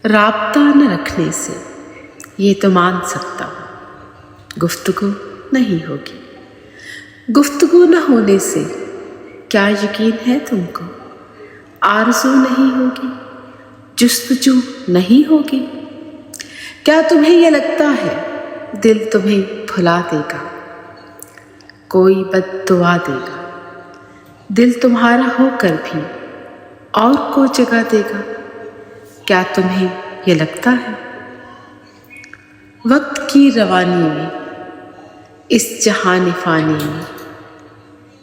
رابطہ نہ رکھنے سے یہ تو مان سکتا ہوں گفتگو نہیں ہوگی۔ گفتگو نہ ہونے سے کیا یقین ہے تم کو آرزو نہیں ہوگی، جستجو نہیں ہوگی؟ کیا تمہیں یہ لگتا ہے دل تمہیں بھلا دے گا؟ کوئی بد دعا دے گا دل تمہارا ہو کر بھی اور کو جگہ دے گا؟ کیا تمہیں یہ لگتا ہے؟ وقت کی روانی میں اس جہان فانی میں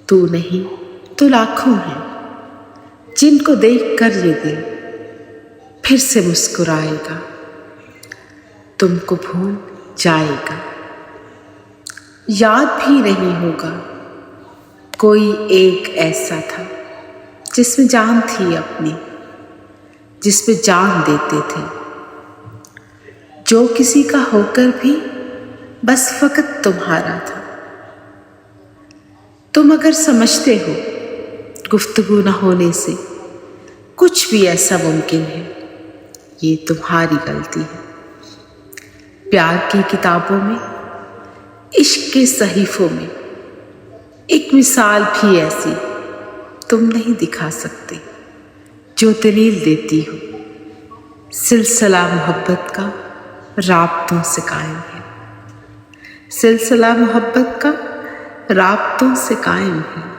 تو نہیں تو لاکھوں ہیں جن کو دیکھ کر یہ دل پھر سے مسکرائے گا، تم کو بھول جائے گا۔ یاد بھی نہیں ہوگا کوئی ایک ایسا تھا جس میں جان تھی اپنی، جس پہ جان دیتے تھے، جو کسی کا ہو کر بھی بس فقط تمہارا تھا۔ تم اگر سمجھتے ہو گفتگو نہ ہونے سے کچھ بھی ایسا ممکن ہے، یہ تمہاری غلطی ہے۔ پیار کی کتابوں میں، عشق کے صحیفوں میں ایک مثال بھی ایسی تم نہیں دکھا سکتے جو دلیل دیتی ہو سلسلہ محبت کا رابطوں سے قائم ہے، سلسلہ محبت کا رابطوں سے قائم ہے۔